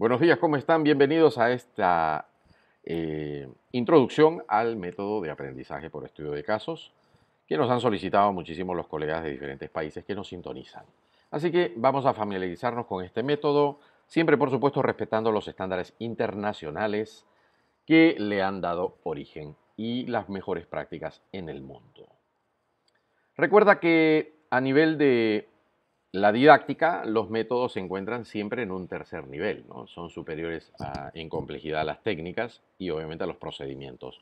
Buenos días, ¿cómo están? Bienvenidos a esta introducción al método de aprendizaje por estudio de casos que nos han solicitado muchísimo los colegas de diferentes países que nos sintonizan. Así que vamos a familiarizarnos con este método, siempre por supuesto respetando los estándares internacionales que le han dado origen y las mejores prácticas en el mundo. Recuerda que a nivel de la didáctica, los métodos se encuentran siempre en un tercer nivel, ¿no? Son superiores en complejidad a las técnicas y obviamente a los procedimientos.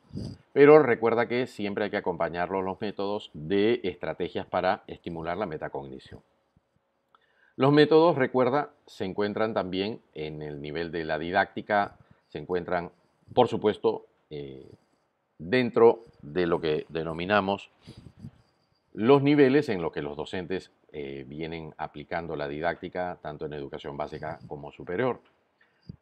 Pero recuerda que siempre hay que acompañarlos los métodos de estrategias para estimular la metacognición. Los métodos, recuerda, se encuentran también en el nivel de la didáctica, se encuentran, por supuesto, dentro de lo que denominamos los niveles en los que los docentes vienen aplicando la didáctica, tanto en educación básica como superior.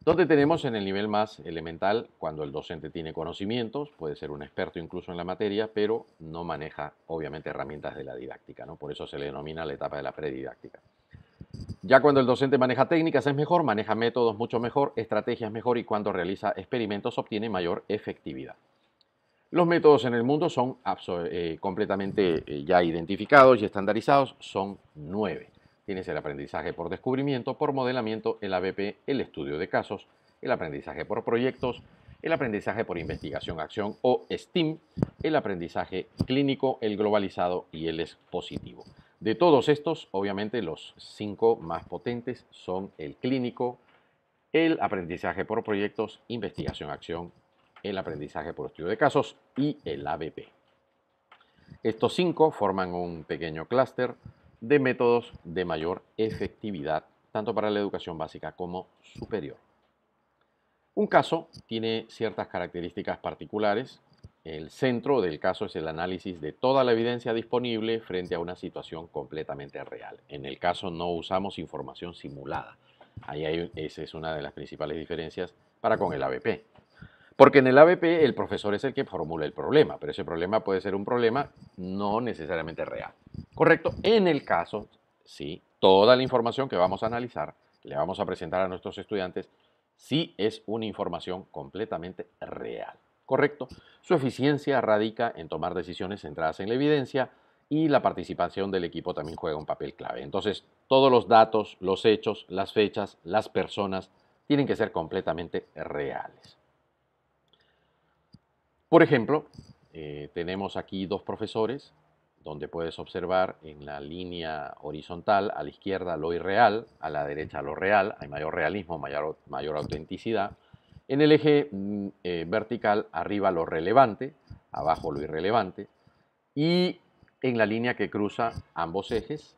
Donde tenemos en el nivel más elemental, cuando el docente tiene conocimientos, puede ser un experto incluso en la materia, pero no maneja, obviamente, herramientas de la didáctica, ¿no? Por eso se le denomina la etapa de la predidáctica. Ya cuando el docente maneja técnicas es mejor, maneja métodos mucho mejor, estrategias mejor y cuando realiza experimentos obtiene mayor efectividad. Los métodos en el mundo son completamente ya identificados y estandarizados, son 9. Tienes el aprendizaje por descubrimiento, por modelamiento, el ABP, el estudio de casos, el aprendizaje por proyectos, el aprendizaje por investigación-acción o STEAM, el aprendizaje clínico, el globalizado y el expositivo. De todos estos, obviamente los 5 más potentes son el clínico, el aprendizaje por proyectos, investigación-acción, el aprendizaje por estudio de casos y el ABP. Estos 5 forman un pequeño clúster de métodos de mayor efectividad, tanto para la educación básica como superior. Un caso tiene ciertas características particulares. El centro del caso es el análisis de toda la evidencia disponible frente a una situación completamente real. En el caso no usamos información simulada. Esa es una de las principales diferencias para con el ABP. Porque en el ABP el profesor es el que formula el problema, pero ese problema puede ser un problema no necesariamente real. ¿Correcto? En el caso, sí, toda la información que vamos a analizar, le vamos a presentar a nuestros estudiantes, sí es una información completamente real. ¿Correcto? Su eficiencia radica en tomar decisiones centradas en la evidencia y la participación del equipo también juega un papel clave. Entonces, todos los datos, los hechos, las fechas, las personas tienen que ser completamente reales. Por ejemplo, tenemos aquí dos profesores, donde puedes observar en la línea horizontal, a la izquierda lo irreal, a la derecha lo real, hay mayor realismo, mayor autenticidad. En el eje vertical, arriba lo relevante, abajo lo irrelevante. Y en la línea que cruza ambos ejes,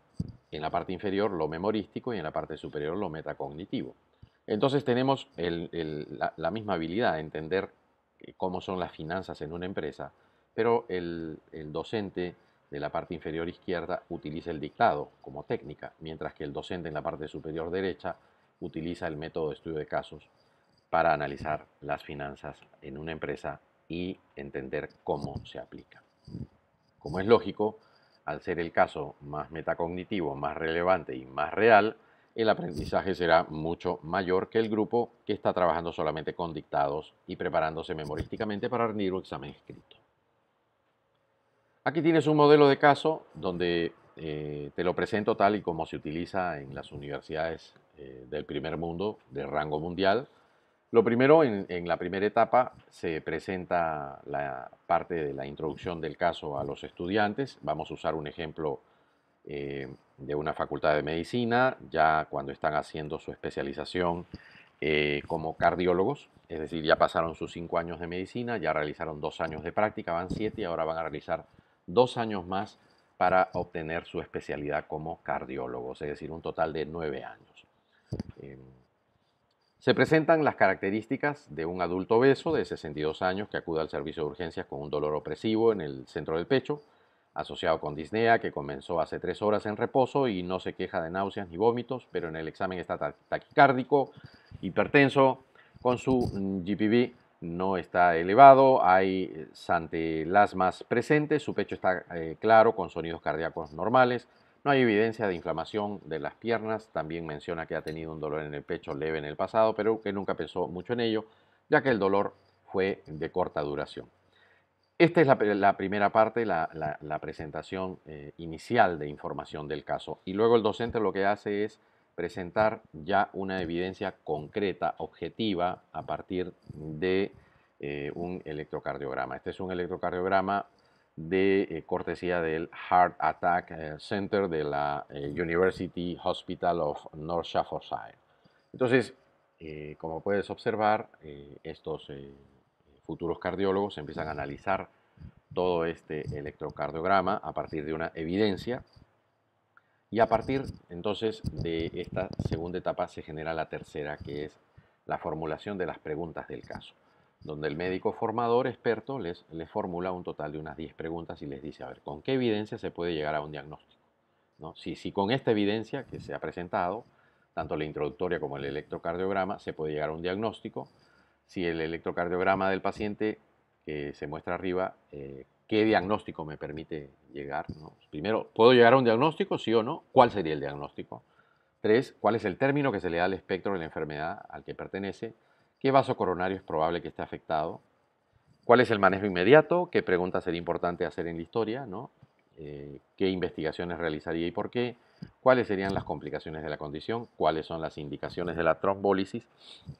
en la parte inferior lo memorístico y en la parte superior lo metacognitivo. Entonces tenemos la misma habilidad de entender cómo son las finanzas en una empresa, pero el docente de la parte inferior izquierda utiliza el dictado como técnica, mientras que el docente en la parte superior derecha utiliza el método de estudio de casos para analizar las finanzas en una empresa y entender cómo se aplica. Como es lógico, al ser el caso más metacognitivo, más relevante y más real, el aprendizaje será mucho mayor que el grupo que está trabajando solamente con dictados y preparándose memorísticamente para rendir un examen escrito. Aquí tienes un modelo de caso donde te lo presento tal y como se utiliza en las universidades del primer mundo, de rango mundial. Lo primero, en la primera etapa, se presenta la parte de la introducción del caso a los estudiantes. Vamos a usar un ejemplo de una facultad de medicina, ya cuando están haciendo su especialización como cardiólogos, es decir, ya pasaron sus 5 años de medicina, ya realizaron 2 años de práctica, van 7 y ahora van a realizar 2 años más para obtener su especialidad como cardiólogos, es decir, un total de 9 años. Se presentan las características de un adulto obeso de 62 años que acude al servicio de urgencias con un dolor opresivo en el centro del pecho, asociado con disnea que comenzó hace 3 horas en reposo y no se queja de náuseas ni vómitos, pero en el examen está taquicárdico, hipertenso, con su GPB no está elevado, hay santelasmas presentes, su pecho está claro con sonidos cardíacos normales, No hay evidencia de inflamación de las piernas. También menciona que ha tenido un dolor en el pecho leve en el pasado, pero que nunca pensó mucho en ello, ya que el dolor fue de corta duración. Esta es la primera parte, la presentación inicial de información del caso. Y luego el docente lo que hace es presentar ya una evidencia concreta, objetiva, a partir de un electrocardiograma. Este es un electrocardiograma de cortesía del Heart Attack Center de la University Hospital of North Staffordshire. Entonces, como puedes observar, estos futuros cardiólogos empiezan a analizar todo este electrocardiograma a partir de una evidencia, y a partir entonces de esta segunda etapa se genera la tercera, que es la formulación de las preguntas del caso, donde el médico formador experto les formula un total de unas 10 preguntas y les dice, a ver, ¿con qué evidencia se puede llegar a un diagnóstico? ¿No? Si con esta evidencia que se ha presentado, tanto la introductoria como el electrocardiograma, se puede llegar a un diagnóstico. Si el electrocardiograma del paciente que se muestra arriba, ¿qué diagnóstico me permite llegar? ¿No? Primero, ¿puedo llegar a un diagnóstico, sí o no? ¿Cuál sería el diagnóstico? 3, ¿cuál es el término que se le da al espectro de la enfermedad al que pertenece? ¿Qué vaso coronario es probable que esté afectado? ¿Cuál es el manejo inmediato? ¿Qué pregunta sería importante hacer en la historia? ¿No? ¿Qué investigaciones realizaría y por qué? ¿Cuáles serían las complicaciones de la condición? ¿Cuáles son las indicaciones de la trombólisis?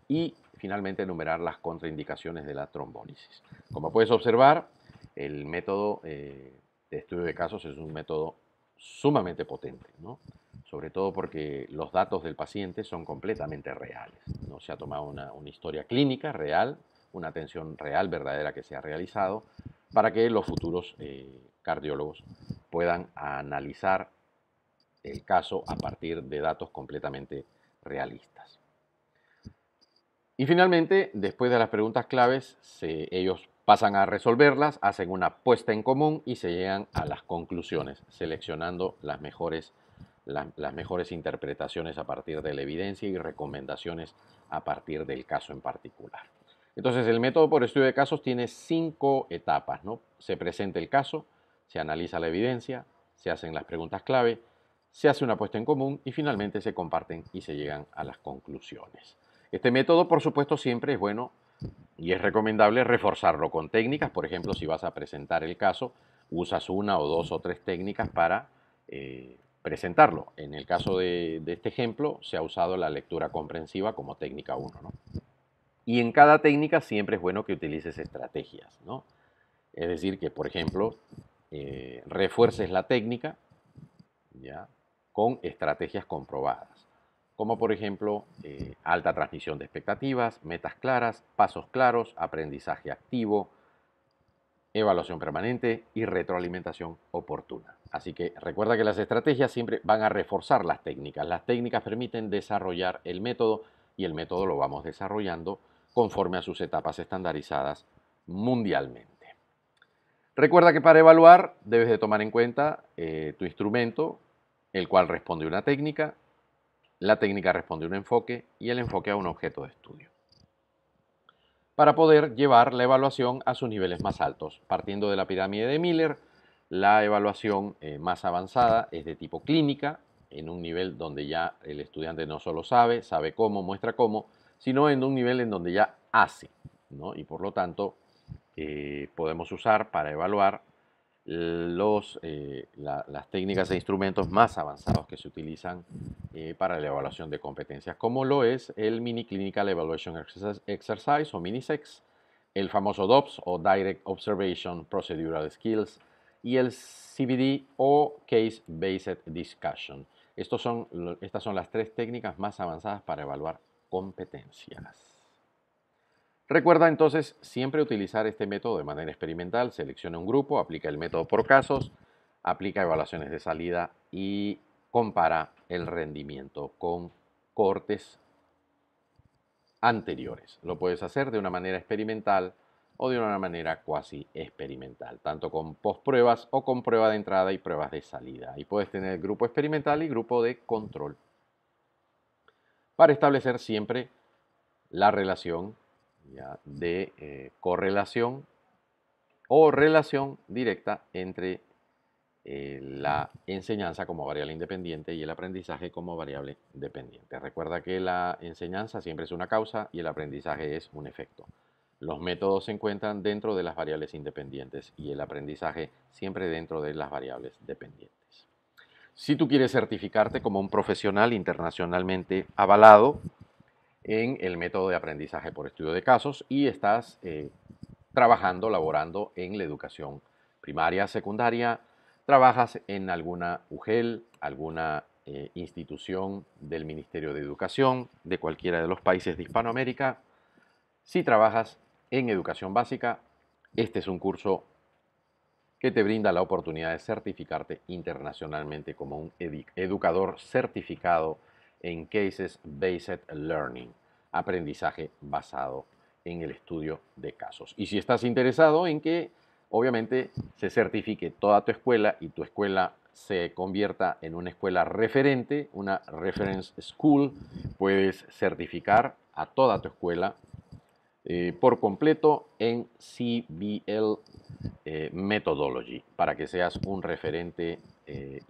Y finalmente enumerar las contraindicaciones de la trombólisis. Como puedes observar, el método de estudio de casos es un método sumamente potente, ¿no? Sobre todo porque los datos del paciente son completamente reales, ¿no? Se ha tomado una historia clínica real, una atención real, verdadera que se ha realizado, para que los futuros cardiólogos puedan analizar el caso a partir de datos completamente realistas. Y finalmente, después de las preguntas claves, ellos pasan a resolverlas, hacen una puesta en común y se llegan a las conclusiones, seleccionando las mejores interpretaciones a partir de la evidencia y recomendaciones a partir del caso en particular. Entonces, el método por estudio de casos tiene 5 etapas, ¿no? Se presenta el caso, se analiza la evidencia, se hacen las preguntas clave, se hace una puesta en común y finalmente se comparten y se llegan a las conclusiones. Este método, por supuesto, siempre es bueno y es recomendable reforzarlo con técnicas. Por ejemplo, si vas a presentar el caso, usas una o dos o tres técnicas para presentarlo. En el caso de este ejemplo, se ha usado la lectura comprensiva como técnica 1, ¿no? Y en cada técnica siempre es bueno que utilices estrategias, ¿no? Es decir, que, por ejemplo, refuerces la técnica, ¿ya?, con estrategias comprobadas, como por ejemplo alta transmisión de expectativas, metas claras, pasos claros, aprendizaje activo, evaluación permanente y retroalimentación oportuna. Así que recuerda que las estrategias siempre van a reforzar las técnicas. Las técnicas permiten desarrollar el método y el método lo vamos desarrollando conforme a sus etapas estandarizadas mundialmente. Recuerda que para evaluar debes de tomar en cuenta tu instrumento, el cual responde a una técnica, la técnica responde a un enfoque y el enfoque a un objeto de estudio, para poder llevar la evaluación a sus niveles más altos. Partiendo de la pirámide de Miller, la evaluación más avanzada es de tipo clínica, en un nivel donde ya el estudiante no solo sabe cómo, muestra cómo, sino en un nivel en donde ya hace, ¿no? Y por lo tanto podemos usar para evaluar las técnicas e instrumentos más avanzados que se utilizan para la evaluación de competencias, como lo es el Mini Clinical Evaluation Exercise o MiniSEX, el famoso DOPS o Direct Observation Procedural Skills y el CBD o Case Based Discussion. Estas son las 3 técnicas más avanzadas para evaluar competencias. Recuerda entonces siempre utilizar este método de manera experimental. Selecciona un grupo, aplica el método por casos, aplica evaluaciones de salida y compara el rendimiento con cohortes anteriores. Lo puedes hacer de una manera experimental o de una manera cuasi experimental, tanto con postpruebas o con prueba de entrada y pruebas de salida. Y puedes tener grupo experimental y grupo de control para establecer siempre la relación, ¿ya?, de correlación o relación directa entre la enseñanza como variable independiente y el aprendizaje como variable dependiente. Recuerda que la enseñanza siempre es una causa y el aprendizaje es un efecto. Los métodos se encuentran dentro de las variables independientes y el aprendizaje siempre dentro de las variables dependientes. Si tú quieres certificarte como un profesional internacionalmente avalado en el método de aprendizaje por estudio de casos y estás trabajando, laborando en la educación primaria, secundaria, trabajas en alguna UGEL, alguna institución del Ministerio de Educación de cualquiera de los países de Hispanoamérica. Si trabajas en educación básica, este es un curso que te brinda la oportunidad de certificarte internacionalmente como un educador certificado en Cases Based Learning, aprendizaje basado en el estudio de casos. Y si estás interesado en que obviamente se certifique toda tu escuela y tu escuela se convierta en una escuela referente, una reference school, puedes certificar a toda tu escuela por completo en CBL Methodology para que seas un referente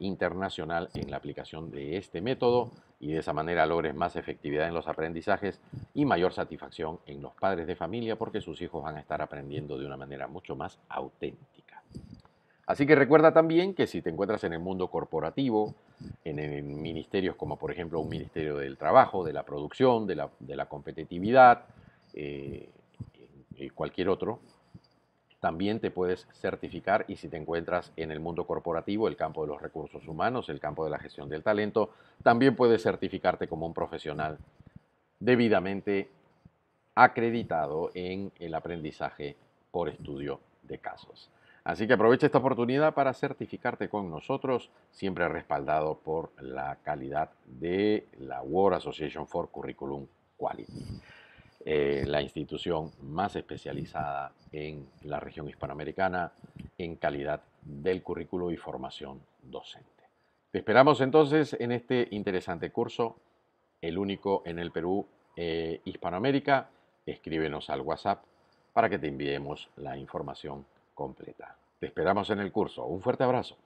internacional en la aplicación de este método y de esa manera logres más efectividad en los aprendizajes y mayor satisfacción en los padres de familia porque sus hijos van a estar aprendiendo de una manera mucho más auténtica. Así que recuerda también que si te encuentras en el mundo corporativo, en ministerios como por ejemplo un ministerio del trabajo, de la producción, de la competitividad, eh, y cualquier otro, también te puedes certificar y si te encuentras en el mundo corporativo, el campo de los recursos humanos, el campo de la gestión del talento, también puedes certificarte como un profesional debidamente acreditado en el aprendizaje por estudio de casos. Así que aprovecha esta oportunidad para certificarte con nosotros, siempre respaldado por la calidad de la World Association for Curriculum Quality, la institución más especializada en la región hispanoamericana en calidad del currículo y formación docente. Te esperamos entonces en este interesante curso, el único en el Perú, Hispanoamérica. Escríbenos al WhatsApp para que te enviemos la información completa. Te esperamos en el curso. Un fuerte abrazo.